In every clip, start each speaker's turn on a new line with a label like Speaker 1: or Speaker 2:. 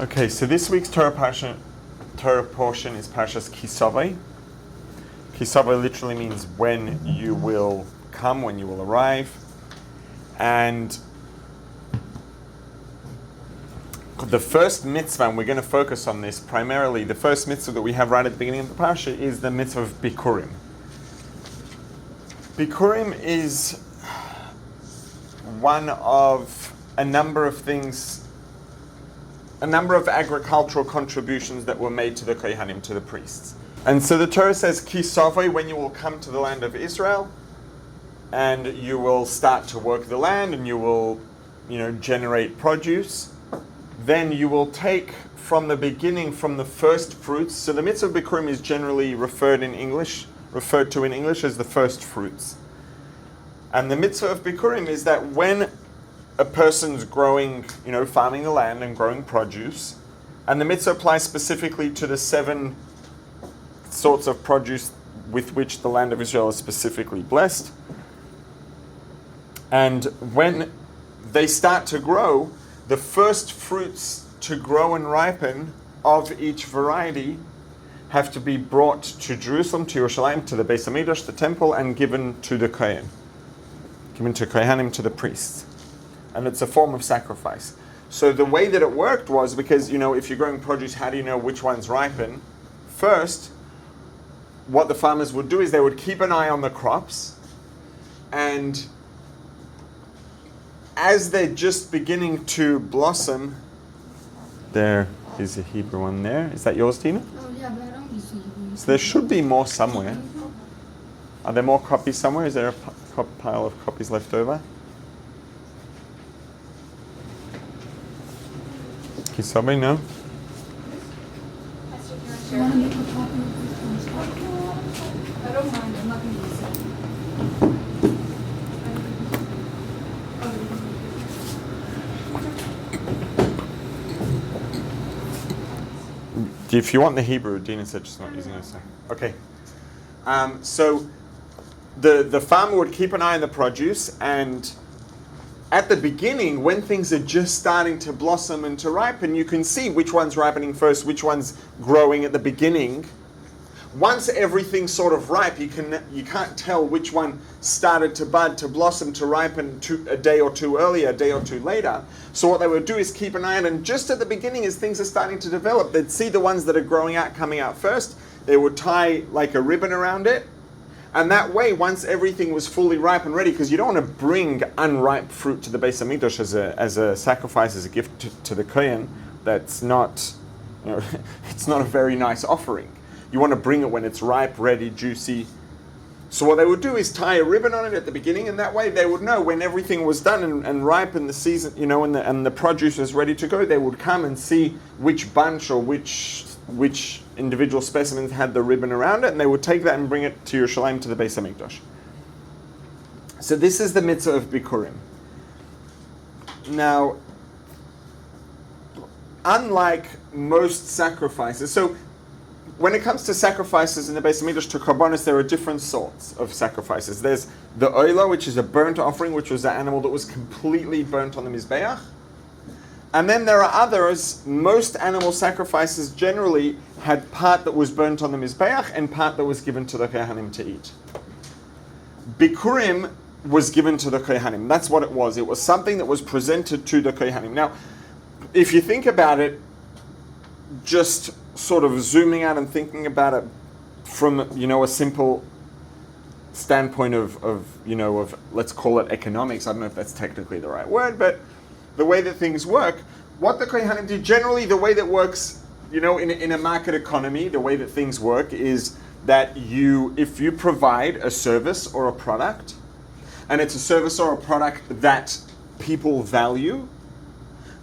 Speaker 1: Okay, so this week's Torah portion is Parsha Ki Savo. Ki Savo literally means when you will come, when you will arrive. And the first mitzvah, and we're going to focus on this primarily, the first mitzvah that we have right at the beginning of the Parsha is the mitzvah of Bikurim. Bikurim is one of a number of things, a number of agricultural contributions that were made to the Kohanim, to the priests. And so the Torah says, Ki Savo, when you will come to the land of Israel, and you will start to work the land, and you will, generate produce, then you will take from the beginning, from the first fruits. So the mitzvah of Bikurim is generally referred to in English as the first fruits. And the mitzvah of Bikurim is that when a person's growing, farming the land and growing produce, and the mitzvah applies specifically to the 7 sorts of produce with which the land of Israel is specifically blessed. And when they start to grow, the first fruits to grow and ripen of each variety have to be brought to Jerusalem, to Yerushalayim, to the Beis Hamikdash, the temple, and given to the Kohen, given to Kohanim, to the priests. And it's a form of sacrifice. So the way that it worked was, because, if you're growing produce, how do you know which ones ripen? First, what the farmers would do is they would keep an eye on the crops, and as they're just beginning to blossom, there is a Hebrew one there. Is that yours, Tina?
Speaker 2: Oh, yeah, but I don't use Hebrew.
Speaker 1: So there should be more somewhere. Are there more copies somewhere? Is there a pile of copies left over? Ki Savo, no?
Speaker 2: You want to make a copy of this one? I don't mind. I'm not going to use it.
Speaker 1: If you want the Hebrew, Dina said she's not using it. So. Okay. So the farmer would keep an eye on the produce, and at the beginning, when things are just starting to blossom and to ripen, you can see which one's ripening first, which one's growing at the beginning. Once everything's sort of ripe, you can't tell which one started to bud, to blossom, to ripen a day or two earlier, a day or two later. So what they would do is keep an eye on, and just at the beginning, as things are starting to develop, they'd see the ones that are growing out, coming out first. They would tie like a ribbon around it. And that way, once everything was fully ripe and ready, because you don't want to bring unripe fruit to the Beis Hamikdash as a sacrifice, as a gift to the Kohen, that's not, it's not a very nice offering. You want to bring it when it's ripe, ready, juicy. So what they would do is tie a ribbon on it at the beginning, and that way they would know when everything was done and ripe and the season, and the produce was ready to go, they would come and see which bunch or which individual specimens had the ribbon around it, and they would take that and bring it to Yerushalayim, to the Beis Hamikdash. So this is the mitzvah of Bikurim. Now, unlike most sacrifices, so when it comes to sacrifices in the Beis Hamikdash to Karbonos, there are different sorts of sacrifices. There's the oila, which is a burnt offering, which was an animal that was completely burnt on the Mizbeach. And then there are others. Most animal sacrifices generally had part that was burnt on the Mizbeach and part that was given to the Kohanim to eat. Bikurim was given to the Kohanim. That's what it was. It was something that was presented to the Kohanim. Now, if you think about it, just sort of zooming out and thinking about it from, a simple standpoint of let's call it economics. I don't know if that's technically the right word, but the way that things work, what the Kohanim do, generally the way that works, in a market economy, the way that things work is that if you provide a service or a product, and it's a service or a product that people value,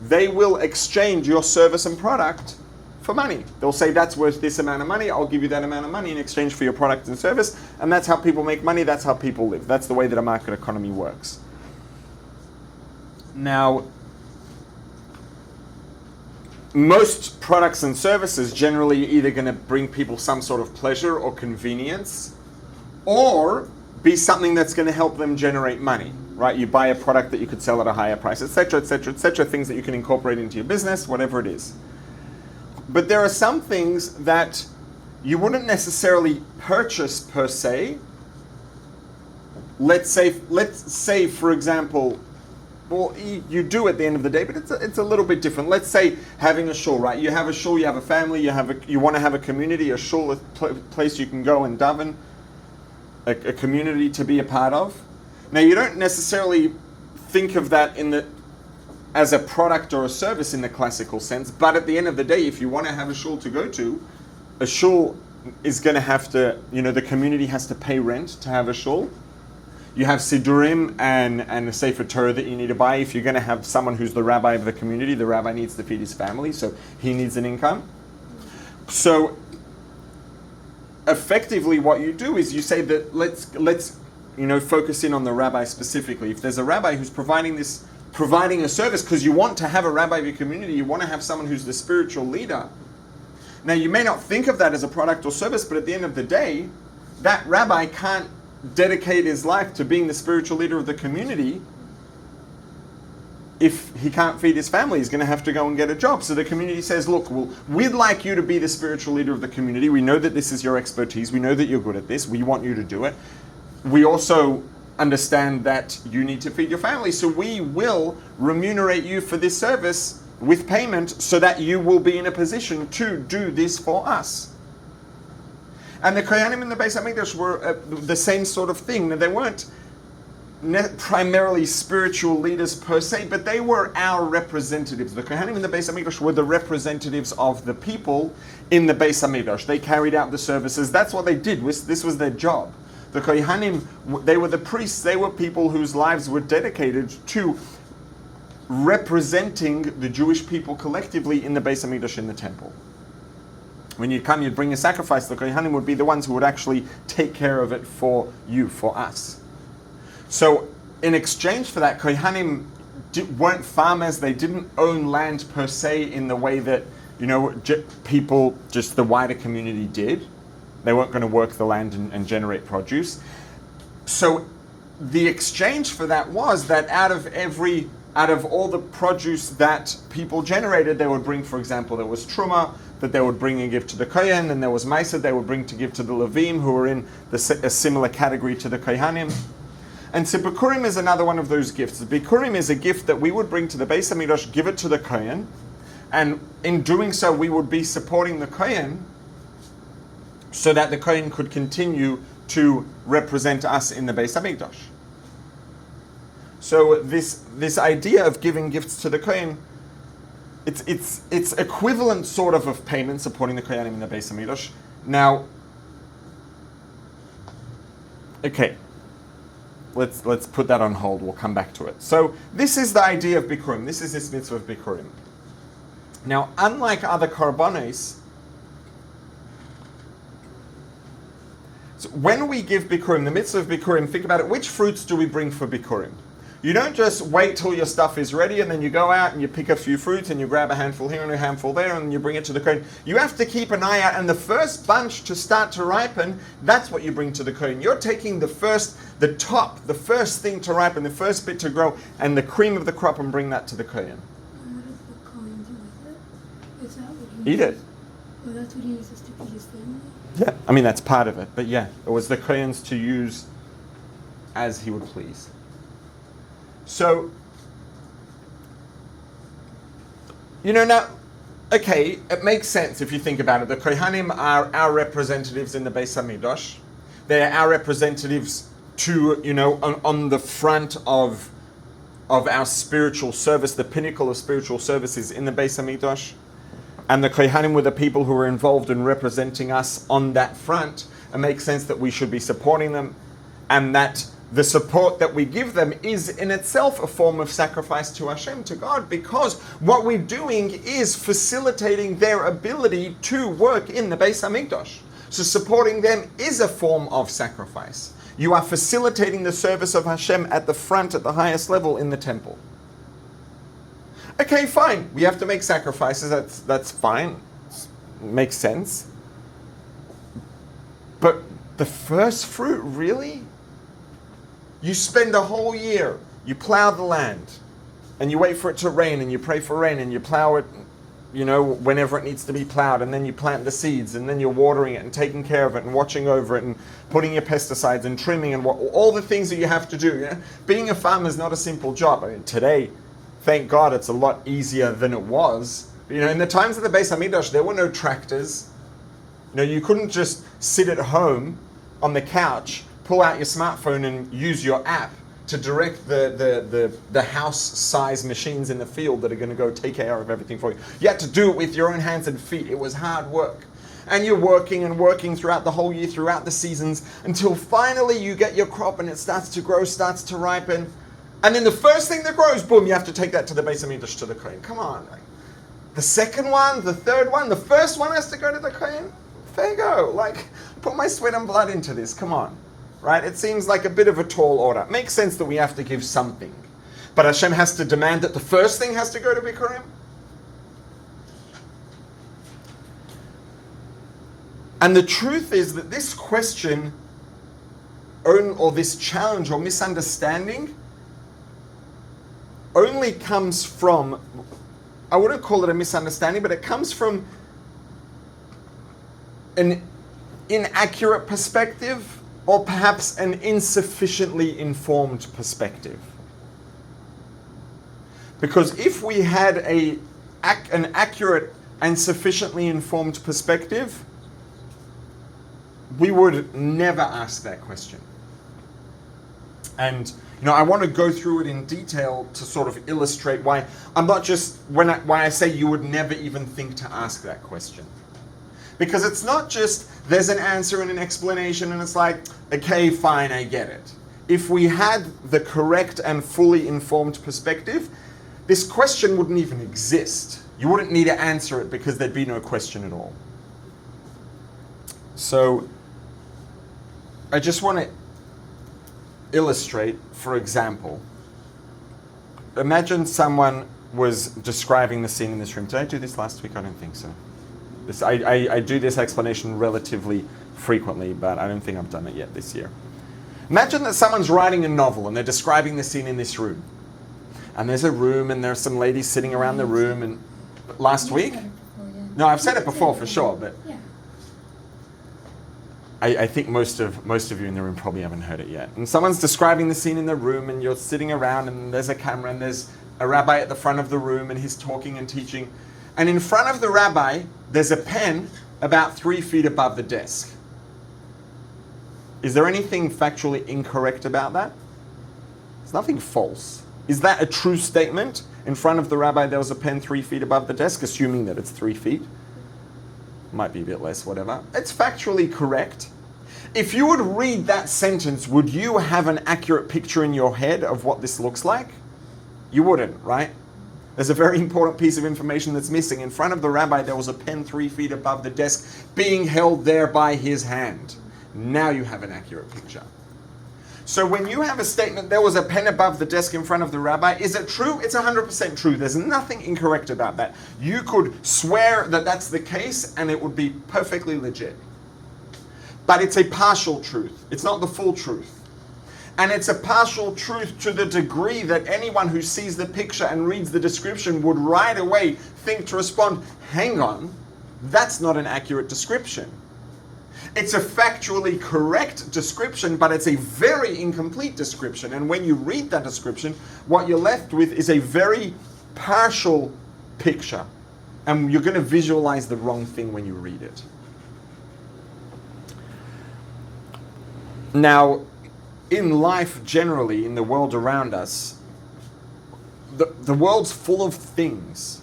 Speaker 1: they will exchange your service and product for money. They'll say, that's worth this amount of money, I'll give you that amount of money in exchange for your product and service, and that's how people make money, that's how people live. That's the way that a market economy works. Now, most products and services generally are either going to bring people some sort of pleasure or convenience, or be something that's going to help them generate money, right? You buy a product that you could sell at a higher price, etc., etc., etc., things that you can incorporate into your business, whatever it is. But there are some things that you wouldn't necessarily purchase per se. Let's say, for example, well, you do at the end of the day, but it's a little bit different. Let's say having a shul, right? You have a shul, you have a family, you want to have a community, a shul, a place you can go and daven, a community to be a part of. Now, you don't necessarily think of that as a product or a service in the classical sense, but at the end of the day, if you want to have a shul to go to, a shul is going to have to, the community has to pay rent to have a shul. You have Sidurim and a Sefer Torah that you need to buy. If you're going to have someone who's the rabbi of the community, the rabbi needs to feed his family, so he needs an income. So effectively what you do is you say that let's focus in on the rabbi specifically. If there's a rabbi who's providing a service, because you want to have a rabbi of your community, you want to have someone who's the spiritual leader. Now, you may not think of that as a product or service, but at the end of the day, that rabbi can't dedicate his life to being the spiritual leader of the community if he can't feed his family. He's going to have to go and get a job. So the community says, look, we'd like you to be the spiritual leader of the community. We know that this is your expertise. We know that you're good at this. We want you to do it. We also understand that you need to feed your family. So we will remunerate you for this service with payment so that you will be in a position to do this for us. And the Kohanim in the Beis HaMikdash were the same sort of thing. Now, they weren't primarily spiritual leaders per se, but they were our representatives. The Kohanim in the Beis HaMikdash were the representatives of the people in the Beis HaMikdash. They carried out the services. That's what they did. This was their job. The Kohanim, they were the priests. They were people whose lives were dedicated to representing the Jewish people collectively in the Beis HaMikdash, in the temple. When you'd come, you'd bring a sacrifice. The Kohanim would be the ones who would actually take care of it for you, for us. So, in exchange for that, Kohanim weren't farmers. They didn't own land per se in the way that people, just the wider community, did. They weren't going to work the land and generate produce. So, the exchange for that was that out of all the produce that people generated, they would bring, for example, there was truma that they would bring and give to the Kohen, and there was Maisa they would bring to give to the Levim, who were in a similar category to the Kohanim. And so Bikurim is another one of those gifts. Bikurim is a gift that we would bring to the Beis HaMikdash, give it to the Kohen, and in doing so we would be supporting the Kohen so that the Kohen could continue to represent us in the Beis HaMikdash. So this idea of giving gifts to the Kohen, it's equivalent sort of payment, supporting the Kohanim in the Beis HaMikdash. Now, okay, let's put that on hold. We'll come back to it. So this is the idea of Bikurim. This is this mitzvah of Bikurim. Now, unlike other korbanos, so when we give Bikurim, the mitzvah of Bikurim, think about it. Which fruits do we bring for Bikurim? You don't just wait till your stuff is ready and then you go out and you pick a few fruits and you grab a handful here and a handful there and you bring it to the Kohen. You have to keep an eye out, and the first bunch to start to ripen, that's what you bring to the Kohen. You're taking the first thing to ripen, the first bit to grow, and the cream of the crop, and bring that to the Kohen.
Speaker 2: What does the Kohen do with it? Is that what he
Speaker 1: Eat it.
Speaker 2: Well, that's what he uses to feed his family?
Speaker 1: Yeah, I mean that's part of it, but yeah, it was the Kohen's to use as he would please. So, now, okay, it makes sense if you think about it. The Kohanim are our representatives in the Beis HaMikdash. They're our representatives to, on the front of our spiritual service. The pinnacle of spiritual service is in the Beis HaMikdash. And the Kohanim were the people who were involved in representing us on that front. It makes sense that we should be supporting them, and that the support that we give them is in itself a form of sacrifice to Hashem, to God, because what we're doing is facilitating their ability to work in the Beis HaMikdash. So supporting them is a form of sacrifice. You are facilitating the service of Hashem at the front, at the highest level in the temple. Okay, fine. We have to make sacrifices. That's fine. Makes sense. But the first fruit, really? You spend a whole year, you plow the land, and you wait for it to rain, and you pray for rain, and you plow it, whenever it needs to be plowed, and then you plant the seeds, and then you're watering it and taking care of it and watching over it and putting your pesticides and trimming and all the things that you have to do. Being a farmer is not a simple job. I mean, today, thank God, it's a lot easier than it was. In the times of the Beis Hamikdash, there were no tractors. You couldn't just sit at home on the couch, pull out your smartphone and use your app to direct the house-size machines in the field that are going to go take care of everything for you. You had to do it with your own hands and feet. It was hard work. And you're working and working throughout the whole year, throughout the seasons, until finally you get your crop and it starts to grow, starts to ripen. And then the first thing that grows, boom, you have to take that to the Beis Hamikdash, to the Kohen. Come on. The second one, the third one, the first one has to go to the Kohen. There you go. Put my sweat and blood into this. Come on. Right? It seems like a bit of a tall order. It makes sense that we have to give something. But Hashem has to demand that the first thing has to go to Bikurim? And the truth is that this question, or this challenge or misunderstanding, only comes from, I wouldn't call it a misunderstanding, but it comes from an inaccurate perspective, or perhaps an insufficiently informed perspective. Because if we had an accurate and sufficiently informed perspective, we would never ask that question. And I want to go through it in detail to sort of illustrate why I'm not just why I say you would never even think to ask that question. Because it's not just there's an answer and an explanation and it's like, okay, fine, I get it. If we had the correct and fully informed perspective, this question wouldn't even exist. You wouldn't need to answer it because there'd be no question at all. So, I just want to illustrate, for example, imagine someone was describing the scene in this room. Did I do this last week? I don't think so. I do this explanation relatively frequently, but I don't think I've done it yet this year. Imagine that someone's writing a novel and they're describing the scene in this room. And there's a room and there's some ladies sitting around the room. And last week? No, I've said it before for sure, but I think most of you in the room probably haven't heard it yet. And someone's describing the scene in the room and you're sitting around and there's a camera and there's a rabbi at the front of the room and he's talking and teaching. And in front of the rabbi, there's a pen about 3 feet above the desk. Is there anything factually incorrect about that? There's nothing false. Is that a true statement? In front of the rabbi, there was a pen 3 feet above the desk, assuming that it's 3 feet. Might be a bit less, whatever. It's factually correct. If you would read that sentence, would you have an accurate picture in your head of what this looks like? You wouldn't, right? There's a very important piece of information that's missing. In front of the rabbi, there was a pen 3 feet above the desk being held there by his hand. Now you have an accurate picture. So when you have a statement, there was a pen above the desk in front of the rabbi, is it true? It's 100% true. There's nothing incorrect about that. You could swear that that's the case and it would be perfectly legit. But it's a partial truth. It's not the full truth. And it's a partial truth to the degree that anyone who sees the picture and reads the description would right away think to respond, hang on, that's not an accurate description. It's a factually correct description, but it's a very incomplete description. And when you read that description, what you're left with is a very partial picture. And you're going to visualize the wrong thing when you read it. Now, in life generally, in the world around us, the world's full of things,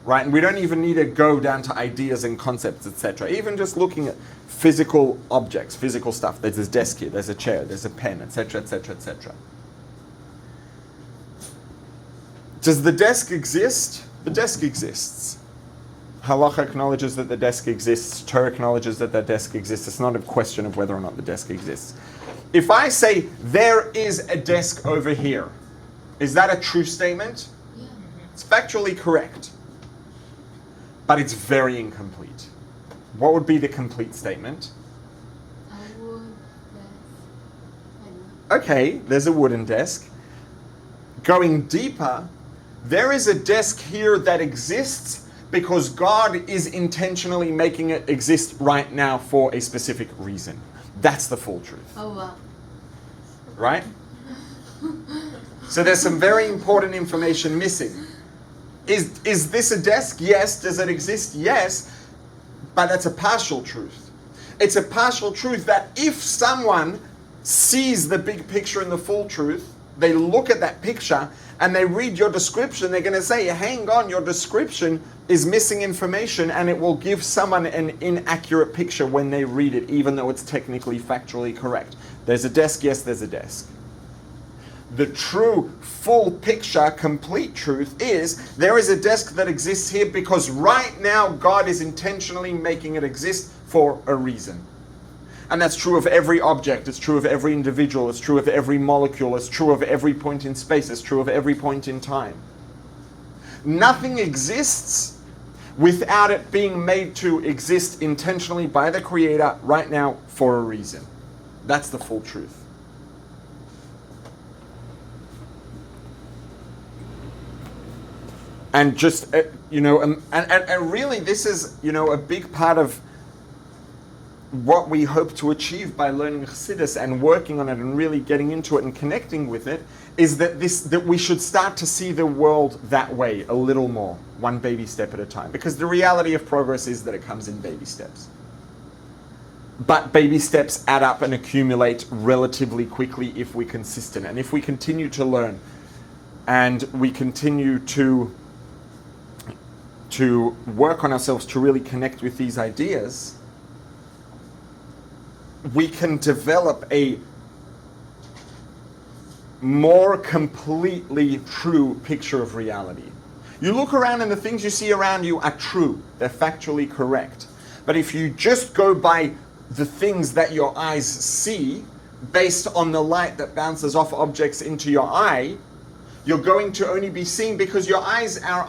Speaker 1: right? And we don't even need to go down to ideas and concepts, etc. Even just looking at physical objects, physical stuff. There's this desk here, there's a chair, there's a pen, etc., etc., etc. Does the desk exist? The desk exists. Halacha acknowledges that the desk exists. Torah acknowledges that the desk exists. It's not a question of whether or not the desk exists. If I say, there is a desk over here, is that a true statement? Yeah. It's factually correct. But it's very incomplete. What would be the complete statement?
Speaker 2: A wood desk.
Speaker 1: Okay, there's a wooden desk. Going deeper, there is a desk here that exists, because God is intentionally making it exist right now for a specific reason. That's the full truth.
Speaker 3: Oh, wow.
Speaker 1: Right? So there's some very important information missing. Is this a desk? Yes. Does it exist? Yes. But that's a partial truth. It's a partial truth that if someone sees the big picture and the full truth, they look at that picture and they read your description, they're going to say, hang on, your description is missing information, and it will give someone an inaccurate picture when they read it, even though it's technically factually correct. There's a desk, yes, there's a desk. The true, full picture, complete truth is there is a desk that exists here because right now God is intentionally making it exist for a reason. And that's true of every object, it's true of every individual, it's true of every molecule, it's true of every point in space, it's true of every point in time. Nothing exists without it being made to exist intentionally by the Creator right now for a reason. That's the full truth. And just, and really this is, a big part of what we hope to achieve by learning Chassidus and working on it and really getting into it and connecting with it, is that we should start to see the world that way a little more, one baby step at a time. Because the reality of progress is that it comes in baby steps. But baby steps add up and accumulate relatively quickly if we're consistent. And if we continue to learn and we continue to work on ourselves to really connect with these ideas, we can develop a more completely true picture of reality. You look around and the things you see around you are true. They're factually correct. But if you just go by the things that your eyes see, based on the light that bounces off objects into your eye, you're going to only be seeing, because your eyes, our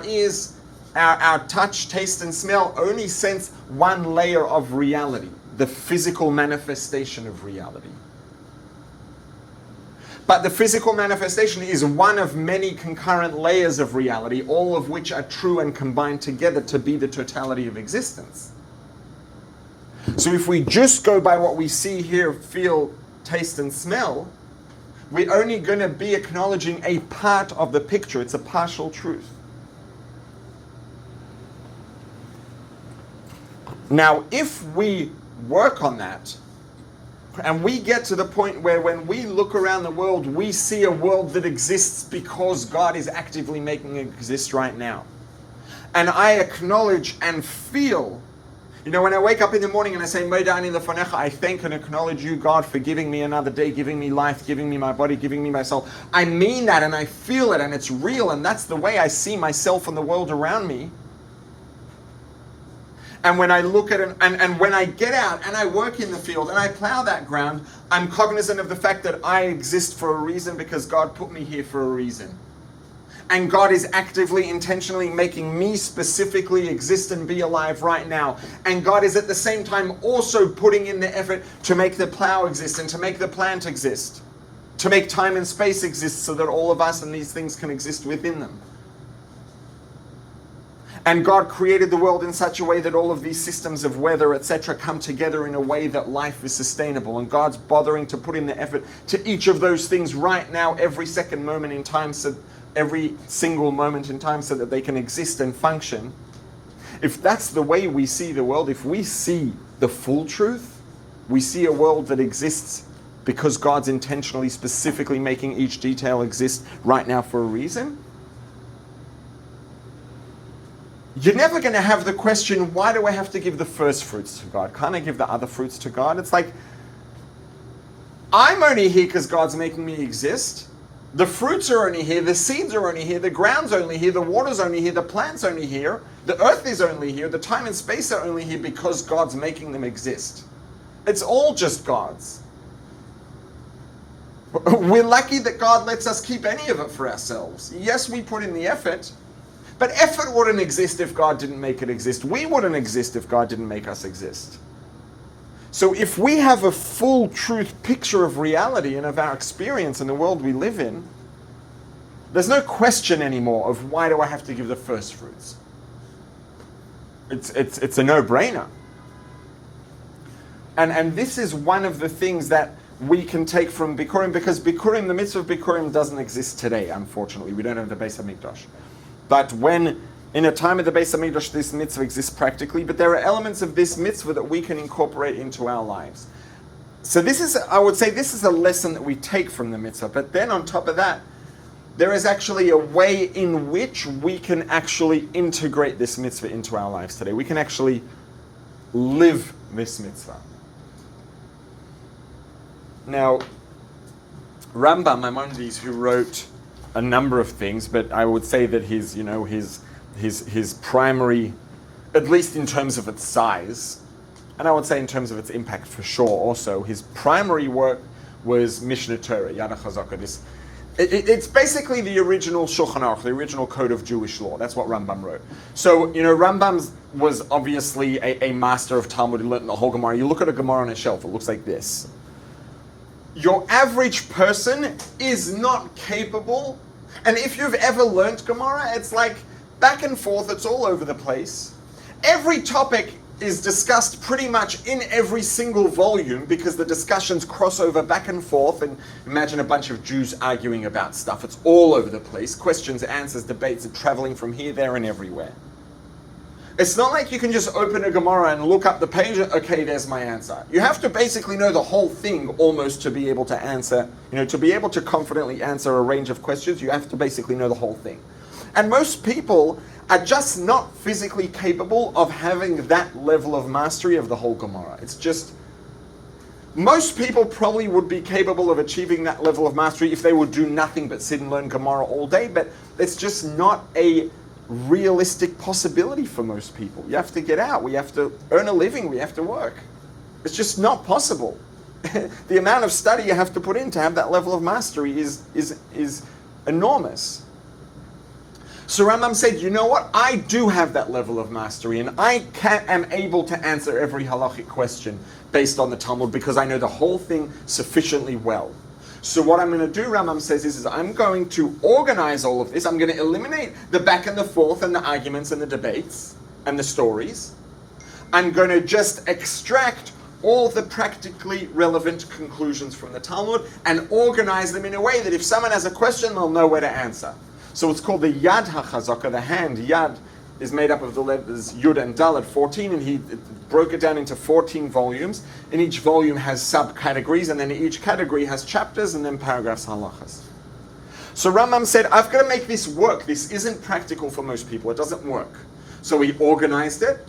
Speaker 1: ears, our touch, taste, and smell only sense one layer of reality, the physical manifestation of reality. But the physical manifestation is one of many concurrent layers of reality, all of which are true and combined together to be the totality of existence. So if we just go by what we see, hear, feel, taste, and smell, we're only going to be acknowledging a part of the picture. It's a partial truth. Now, if we work on that, and we get to the point where when we look around the world, we see a world that exists because God is actively making it exist right now. And I acknowledge and feel, when I wake up in the morning and I say, Moedani lefanecha, I thank and acknowledge you, God, for giving me another day, giving me life, giving me my body, giving me my soul. I mean that and I feel it and it's real, and that's the way I see myself and the world around me. And when I look at it, and when I get out and I work in the field and I plow that ground, I'm cognizant of the fact that I exist for a reason because God put me here for a reason. And God is actively, intentionally making me specifically exist and be alive right now. And God is at the same time also putting in the effort to make the plow exist and to make the plant exist. To make time and space exist so that all of us and these things can exist within them. And God created the world in such a way that all of these systems of weather, etc., come together in a way that life is sustainable. And God's bothering to put in the effort to each of those things right now, every second moment in time, so every single moment in time, so that they can exist and function. If that's the way we see the world, if we see the full truth, we see a world that exists because God's intentionally, specifically making each detail exist right now for a reason, you're never going to have the question, why do I have to give the first fruits to God? Can't I give the other fruits to God? It's like, I'm only here because God's making me exist. The fruits are only here, the seeds are only here, the ground's only here, the water's only here, the plant's only here, the earth is only here, the time and space are only here because God's making them exist. It's all just God's. We're lucky that God lets us keep any of it for ourselves. Yes, we put in the effort, but effort wouldn't exist if God didn't make it exist. We wouldn't exist if God didn't make us exist. So if we have a full truth picture of reality and of our experience in the world we live in, there's no question anymore of why do I have to give the first fruits. it's a no-brainer. And this is one of the things that we can take from Bikurim, because Bikurim, the mitzvah of Bikurim doesn't exist today, unfortunately. We don't have the Beis HaMikdash. But when, in a time of the Beis HaMikdash, this mitzvah exists practically, but there are elements of this mitzvah that we can incorporate into our lives. So this is, I would say, this is a lesson that we take from the mitzvah. But then on top of that, there is actually a way in which we can actually integrate this mitzvah into our lives today. We can actually live this mitzvah. Now, Rambam, Maimonides, who wrote a number of things, but I would say that his primary, at least in terms of its size, and I would say in terms of its impact for sure also, his primary work was Mishnah Torah, Yad HaChazaka. It's basically the original Shulchan Aruch, the original code of Jewish law. That's what Rambam wrote. So, Rambam was obviously a master of Talmud. He learned the whole Gemara. You look at a Gemara on a shelf, it looks like this. Your average person is not capable, and if you've ever learnt Gemara, it's like back and forth, it's all over the place. Every topic is discussed pretty much in every single volume because the discussions cross over back and forth, and imagine a bunch of Jews arguing about stuff. It's all over the place. Questions, answers, debates are traveling from here, there, and everywhere. It's not like you can just open a Gemara and look up the page, okay, there's my answer. You have to basically know the whole thing almost to be able to answer, to be able to confidently answer a range of questions, you have to basically know the whole thing. And most people are just not physically capable of having that level of mastery of the whole Gemara. It's just, most people probably would be capable of achieving that level of mastery if they would do nothing but sit and learn Gemara all day, but it's just not a realistic possibility for most people. You have to get out, we have to earn a living, we have to work. It's just not possible. The amount of study you have to put in to have that level of mastery is enormous. So Rambam said, you know what? I do have that level of mastery, and I am able to answer every halachic question based on the Talmud because I know the whole thing sufficiently well. So what I'm going to do, Rambam says, is I'm going to organize all of this. I'm going to eliminate the back and the forth and the arguments and the debates and the stories. I'm going to just extract all the practically relevant conclusions from the Talmud and organize them in a way that if someone has a question, they'll know where to answer. So it's called the Yad HaChazaka, the hand. Yad is made up of the letters Yud and Dalet, 14, and he broke it down into 14 volumes. And each volume has subcategories, and then each category has chapters and then paragraphs, halachas. So Rambam said, I've got to make this work. This isn't practical for most people. It doesn't work. So he organized it.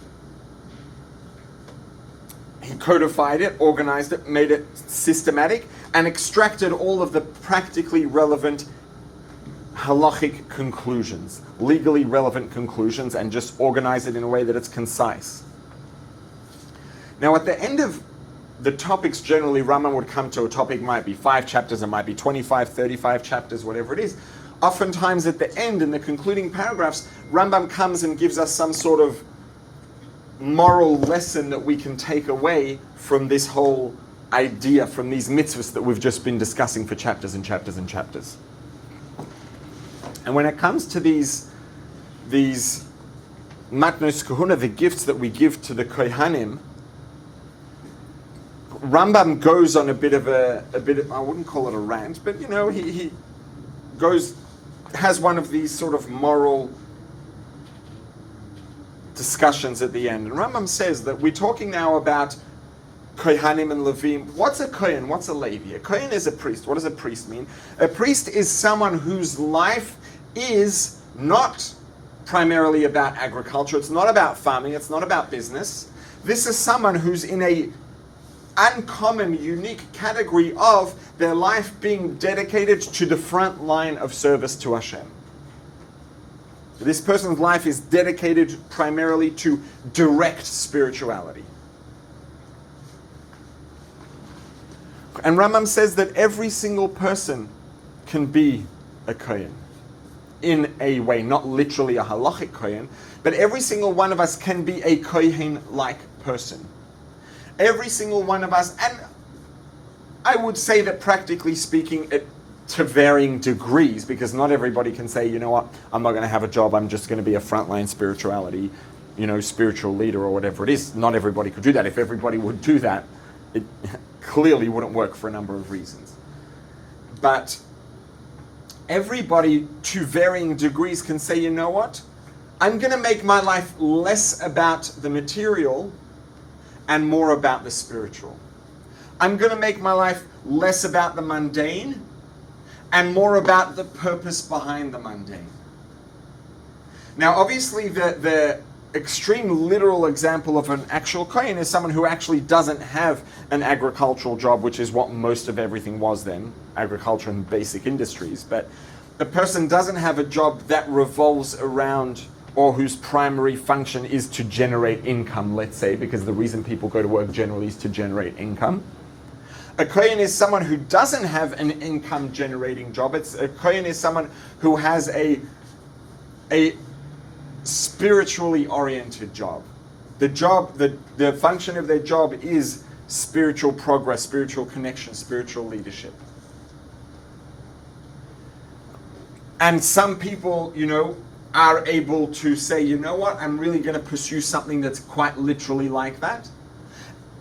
Speaker 1: He codified it, organized it, made it systematic, and extracted all of the practically relevant halachic conclusions, legally relevant conclusions, and just organize it in a way that it's concise. Now at the end of the topics, generally Rambam would come to a topic, might be 5 chapters, it might be 25, 35 chapters, whatever it is. Oftentimes at the end, in the concluding paragraphs, Rambam comes and gives us some sort of moral lesson that we can take away from this whole idea, from these mitzvahs that we've just been discussing for chapters and chapters and chapters. And when it comes to these matnos kahuna, the gifts that we give to the kohanim, Rambam goes on a bit of, I wouldn't call it a rant, but he has one of these sort of moral discussions at the end. And Rambam says that we're talking now about Kohanim and Levim. What's a Kohen? What's a Levi? A Kohen is a priest. What does a priest mean? A priest is someone whose life is not primarily about agriculture. It's not about farming. It's not about business. This is someone who's in a uncommon, unique category of their life being dedicated to the front line of service to Hashem. This person's life is dedicated primarily to direct spirituality. And Rambam says that every single person can be a Kohen in a way, not literally a halachic Kohen, but every single one of us can be a Kohen-like person. Every single one of us, and I would say that practically speaking, to varying degrees, because not everybody can say, you know what, I'm not going to have a job, I'm just going to be a frontline spirituality spiritual leader or whatever it is. Not everybody could do that. If everybody would do that, it clearly wouldn't work for a number of reasons. But everybody, to varying degrees, can say, you know what? I'm going to make my life less about the material and more about the spiritual. I'm going to make my life less about the mundane and more about the purpose behind the mundane. Now, obviously, the extreme literal example of an actual Kohen is someone who actually doesn't have an agricultural job, which is what most of everything was then, agriculture and basic industries. But the person doesn't have a job that revolves around, or whose primary function is to generate income, let's say, because the reason people go to work generally is to generate income. A Kohen is someone who doesn't have an income generating job. A Kohen is someone who has a spiritually oriented job. The function of their job is spiritual progress, spiritual connection, spiritual leadership. And some people, are able to say, you know what, I'm really going to pursue something that's quite literally like that.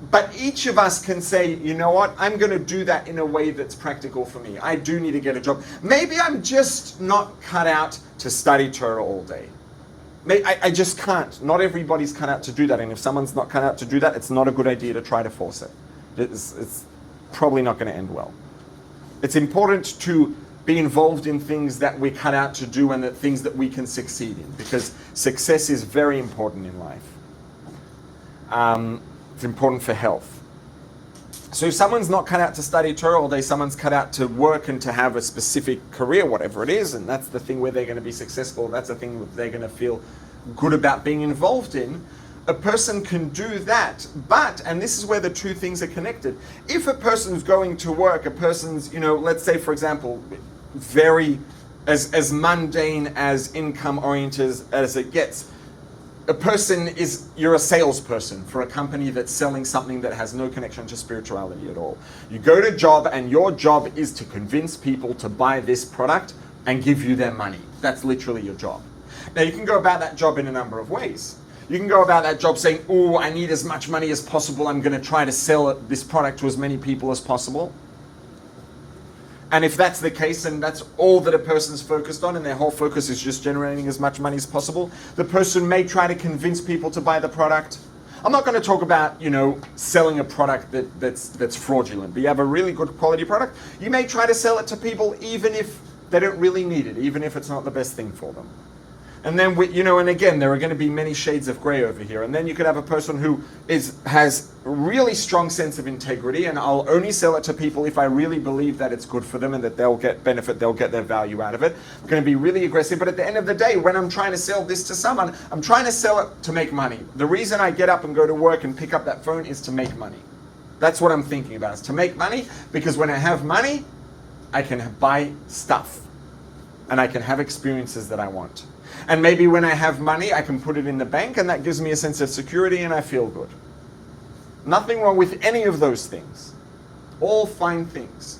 Speaker 1: But each of us can say, you know what, I'm going to do that in a way that's practical for me. I do need to get a job. Maybe I'm just not cut out to study Torah all day. I just can't. Not everybody's cut out to do that. And if someone's not cut out to do that, it's not a good idea to try to force it. It's probably not going to end well. It's important to be involved in things that we're cut out to do and things that we can succeed in, because success is very important in life. It's important for health. So if someone's not cut out to study Torah all day, someone's cut out to work and to have a specific career, whatever it is, and that's the thing where they're going to be successful, that's the thing that they're going to feel good about being involved in, a person can do that. But, and this is where the two things are connected, if a person's going to work, a person's, let's say, for example, very, as mundane, as income-oriented as it gets, a person you're a salesperson for a company that's selling something that has no connection to spirituality at all. You go to job and your job is to convince people to buy this product and give you their money. That's literally your job. Now you can go about that job in a number of ways. You can go about that job saying, oh, I need as much money as possible. I'm going to try to sell this product to as many people as possible. And if that's the case, and that's all that a person's focused on, and their whole focus is just generating as much money as possible, the person may try to convince people to buy the product. I'm not going to talk about, selling a product that's fraudulent, but you have a really good quality product. You may try to sell it to people even if they don't really need it, even if it's not the best thing for them. And then, and again, there are going to be many shades of gray over here. And then you could have a person who has a really strong sense of integrity, and I'll only sell it to people if I really believe that it's good for them and that they'll get benefit, they'll get their value out of it. I'm going to be really aggressive. But at the end of the day, when I'm trying to sell this to someone, I'm trying to sell it to make money. The reason I get up and go to work and pick up that phone is to make money. That's what I'm thinking about, is to make money, because when I have money, I can buy stuff and I can have experiences that I want. And maybe when I have money, I can put it in the bank, and that gives me a sense of security, and I feel good. Nothing wrong with any of those things. All fine things.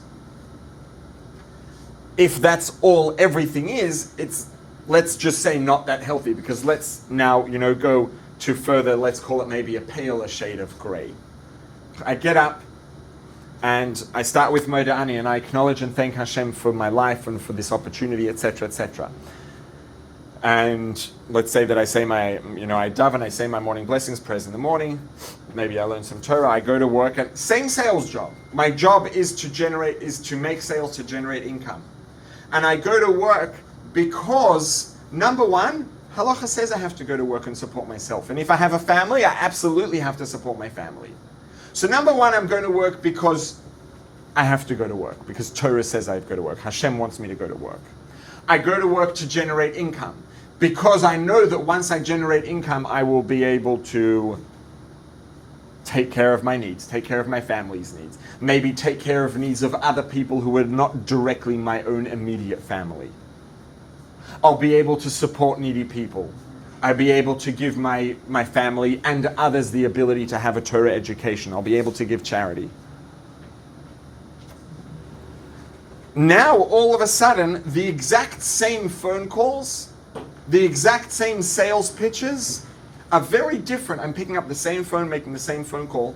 Speaker 1: If that's all everything is, it's, let's just say, not that healthy, because let's now, go to further, let's call it maybe a paler shade of gray. I get up, and I start with Modeh Ani, and I acknowledge and thank Hashem for my life and for this opportunity, etc., etc. And let's say that I say I daven, I say my morning blessings prayers in the morning. Maybe I learn some Torah. I go to work, and same sales job. My job is to make sales, to generate income. And I go to work because, number one, halacha says I have to go to work and support myself. And if I have a family, I absolutely have to support my family. So number one, I'm going to work because I have to go to work, because Torah says I have to go to work. Hashem wants me to go to work. I go to work to generate income, because I know that once I generate income, I will be able to take care of my needs, take care of my family's needs, maybe take care of needs of other people who are not directly my own immediate family. I'll be able to support needy people. I'll be able to give my family and others the ability to have a Torah education. I'll be able to give charity. Now, all of a sudden, the exact same phone calls, the exact same sales pitches are very different. I'm picking up the same phone, making the same phone call,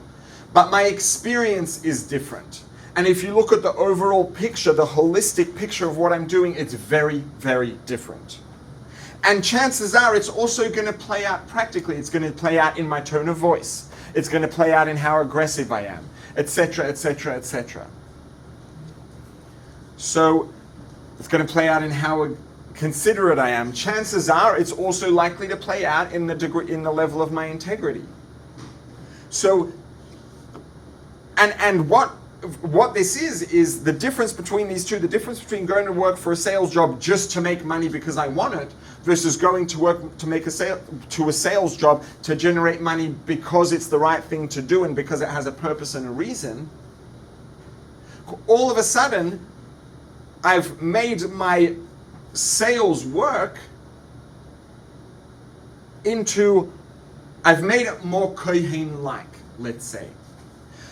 Speaker 1: but my experience is different. And if you look at the overall picture, the holistic picture of what I'm doing, it's very, very different. And chances are it's also going to play out practically. It's going to play out in my tone of voice. It's going to play out in how aggressive I am, etc., etc., etc. So it's going to play out in how considerate I am. Chances are it's also likely to play out in the degree, in the level of my integrity. So, and what this is the difference between these two, the difference between going to work for a sales job just to make money because I want it, versus going to work to make a sales job to generate money because it's the right thing to do and because it has a purpose and a reason. All of a sudden, I've made my sales work I've made it more kohen-like, let's say.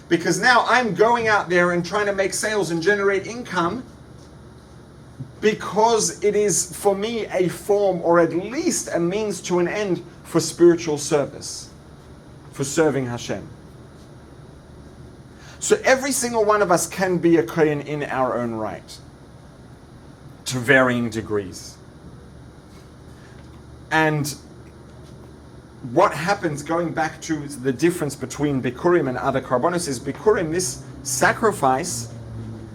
Speaker 1: Because now I'm going out there and trying to make sales and generate income because it is, for me, a form or at least a means to an end for spiritual service, for serving Hashem. So every single one of us can be a kohen in our own right, to varying degrees. And what happens, going back to the difference between Bikurim and other Karbonos, is Bikurim, this sacrifice,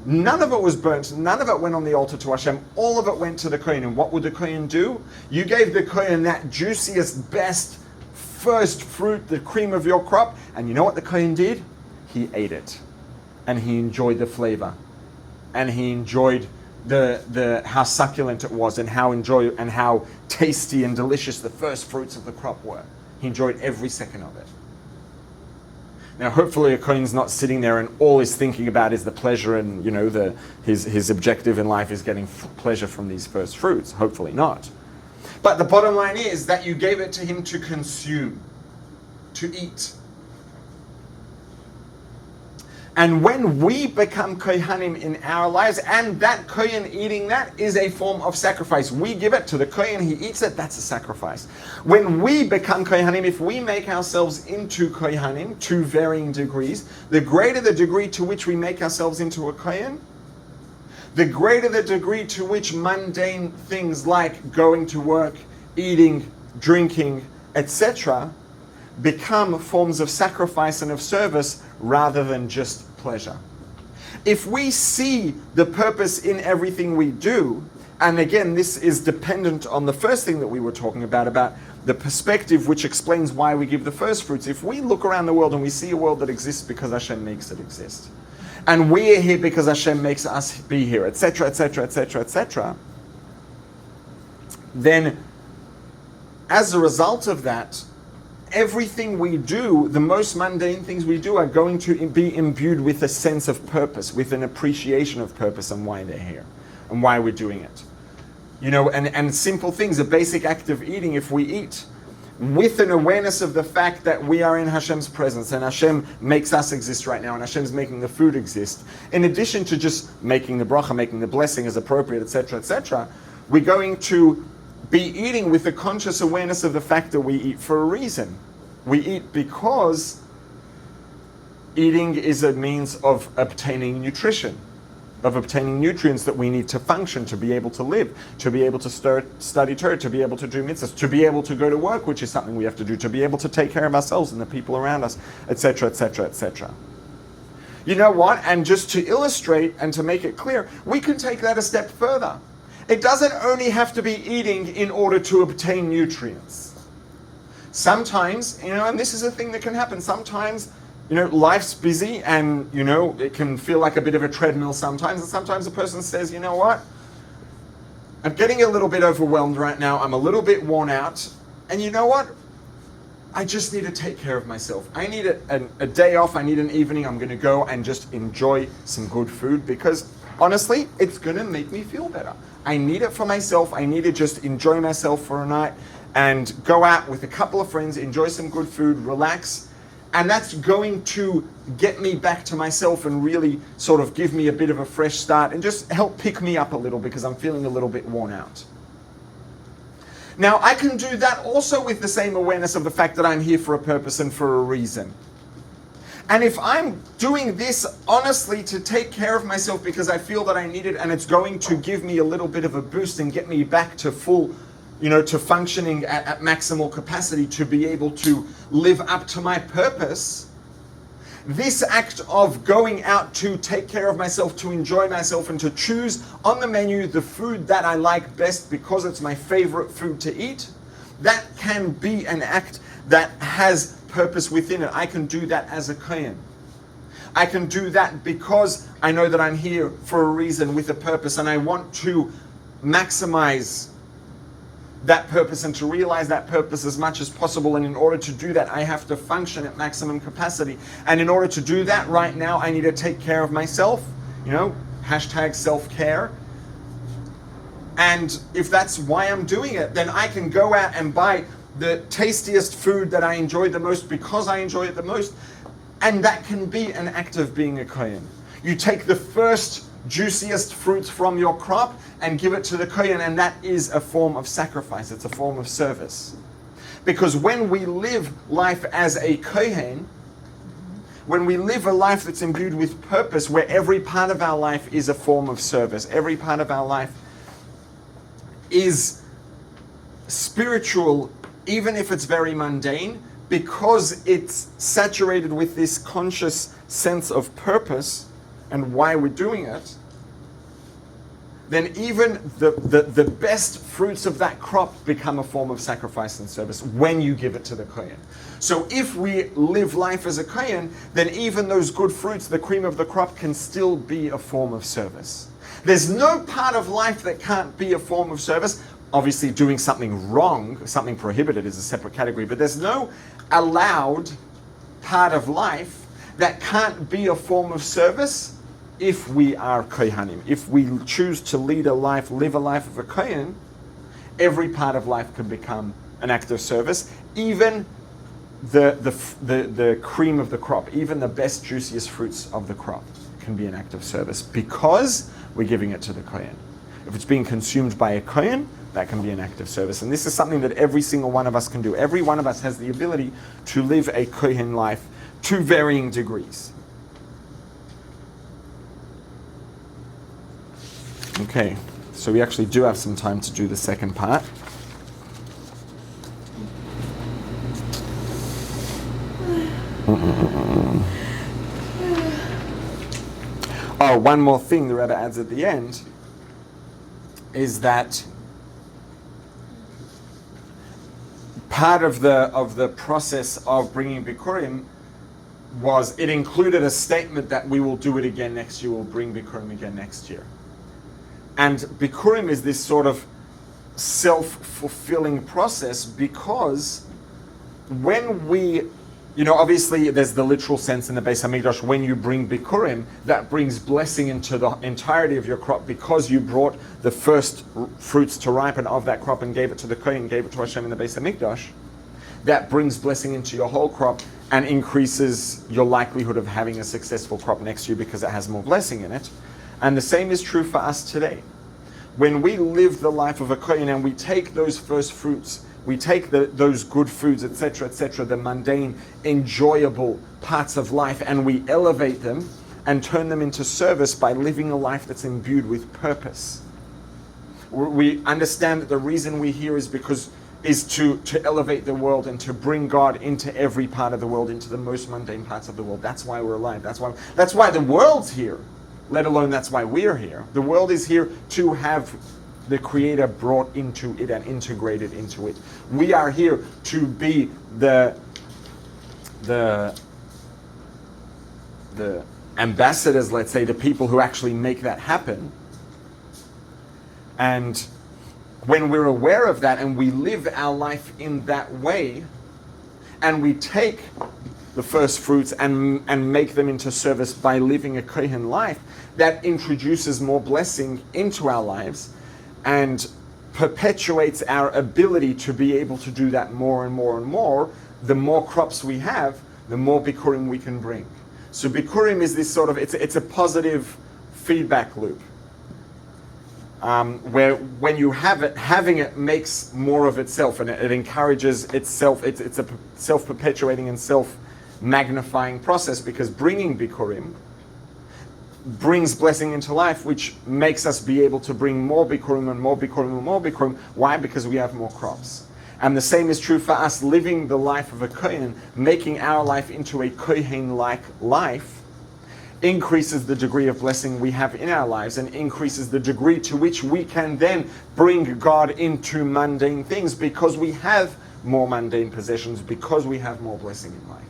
Speaker 1: none of it was burnt, none of it went on the altar to Hashem, all of it went to the Kohen. And what would the Kohen do? You gave the Kohen that juiciest, best, first fruit, the cream of your crop, and you know what the Kohen did? He ate it. And he enjoyed the flavor. And he enjoyed the how succulent it was, and how tasty and delicious the first fruits of the crop were. He enjoyed every second of it. Now, hopefully, a Kohen's not sitting there and all he's thinking about is the pleasure, and his objective in life is getting pleasure from these first fruits. Hopefully not. But the bottom line is that you gave it to him to consume, to eat. And when we become kohanim in our lives, and that kohen eating that is a form of sacrifice. We give it to the kohen, he eats it, that's a sacrifice. When we become kohanim, if we make ourselves into kohanim to varying degrees, the greater the degree to which we make ourselves into a kohen, the greater the degree to which mundane things like going to work, eating, drinking, etc., become forms of sacrifice and of service rather than just pleasure. If we see the purpose in everything we do, and again, this is dependent on the first thing that we were talking about the perspective which explains why we give the first fruits. If we look around the world and we see a world that exists because Hashem makes it exist, and we are here because Hashem makes us be here, etc., etc., etc., etc., then as a result of that, everything we do, the most mundane things we do, are going to be imbued with a sense of purpose, with an appreciation of purpose and why they're here and why we're doing it. And simple things, a basic act of eating, if we eat with an awareness of the fact that we are in Hashem's presence and Hashem makes us exist right now and Hashem's making the food exist, in addition to just making the bracha, making the blessing as appropriate, etc., etc., we're going to be eating with a conscious awareness of the fact that we eat for a reason. We eat because eating is a means of obtaining nutrition, of obtaining nutrients that we need to function, to be able to live, to be able to study Torah, to be able to do mitzvahs, to be able to go to work, which is something we have to do, to be able to take care of ourselves and the people around us, etc., etc., etc. You know what? And just to illustrate and to make it clear, we can take that a step further. It doesn't only have to be eating in order to obtain nutrients. Sometimes, and this is a thing that can happen, sometimes, life's busy and, it can feel like a bit of a treadmill sometimes, and sometimes a person says, you know what, I'm getting a little bit overwhelmed right now, I'm a little bit worn out, and you know what, I just need to take care of myself. I need a day off, I need an evening, I'm going to go and just enjoy some good food because, honestly, it's going to make me feel better. I need it for myself. I need to just enjoy myself for a night and go out with a couple of friends, enjoy some good food, relax. And that's going to get me back to myself and really sort of give me a bit of a fresh start and just help pick me up a little because I'm feeling a little bit worn out. Now, I can do that also with the same awareness of the fact that I'm here for a purpose and for a reason. And if I'm doing this honestly to take care of myself because I feel that I need it and it's going to give me a little bit of a boost and get me back to full, to functioning at maximal capacity to be able to live up to my purpose, this act of going out to take care of myself, to enjoy myself, and to choose on the menu the food that I like best because it's my favorite food to eat, that can be an act that has purpose within it. I can do that as a Kohen. I can do that because I know that I'm here for a reason with a purpose, and I want to maximize that purpose and to realize that purpose as much as possible. And in order to do that, I have to function at maximum capacity. And in order to do that right now, I need to take care of myself, hashtag self-care. And if that's why I'm doing it, then I can go out and buy the tastiest food that I enjoy the most because I enjoy it the most. And that can be an act of being a Kohen. You take the first juiciest fruits from your crop and give it to the Kohen, and that is a form of sacrifice. It's a form of service. Because when we live life as a Kohen, when we live a life that's imbued with purpose, where every part of our life is a form of service, every part of our life is spiritual, even if it's very mundane, because it's saturated with this conscious sense of purpose and why we're doing it, then even the best fruits of that crop become a form of sacrifice and service when you give it to the Kohen. So if we live life as a Kohen, then even those good fruits, the cream of the crop, can still be a form of service. There's no part of life that can't be a form of service. Obviously, doing something wrong, something prohibited, is a separate category, but there's no allowed part of life that can't be a form of service if we are Kohanim. If we choose to live a life of a Kohen, every part of life can become an act of service. Even the cream of the crop, even the best, juiciest fruits of the crop can be an act of service because we're giving it to the Kohen. If it's being consumed by a Kohen, that can be an act of service. And this is something that every single one of us can do. Every one of us has the ability to live a Kohen life to varying degrees. Okay, so we actually do have some time to do the second part. Oh, one more thing the Rabbi adds at the end is that part of the process of bringing Bikurim was it included a statement that we will do it again next year, we'll bring Bikurim again next year. And Bikurim is this sort of self-fulfilling process because when we, obviously there's the literal sense in the Beis Hamikdash, when you bring Bikurim, that brings blessing into the entirety of your crop because you brought the first fruits to ripen of that crop and gave it to the Kohen, gave it to Hashem in the Beis Hamikdash. That brings blessing into your whole crop and increases your likelihood of having a successful crop next year because it has more blessing in it. And the same is true for us today. When we live the life of a Kohen and we take those first fruits, we take those good foods, etc., the mundane, enjoyable parts of life, and we elevate them and turn them into service by living a life that's imbued with purpose. We understand that the reason we're here is to elevate the world and to bring God into every part of the world, into the most mundane parts of the world. That's why we're alive. That's why the world's here. Let alone that's why we're here. The world is here to have the Creator brought into it and integrated into it. We are here to be the ambassadors, let's say, the people who actually make that happen. And when we're aware of that and we live our life in that way, and we take the first fruits and make them into service by living a Kohen life, that introduces more blessing into our lives and perpetuates our ability to be able to do that more and more and more. The more crops we have, the more Bikurim we can bring. So Bikurim is this sort of, it's a positive feedback loop. where when you have it, having it makes more of itself, and it encourages itself. It's a self-perpetuating and self-magnifying process, because bringing Bikurim brings blessing into life, which makes us be able to bring more Bikurim and more Bikurim and more Bikurim. Why? Because we have more crops. And the same is true for us, living the life of a Kohen, making our life into a Kohen-like life, increases the degree of blessing we have in our lives, and increases the degree to which we can then bring God into mundane things, because we have more mundane possessions, because we have more blessing in life.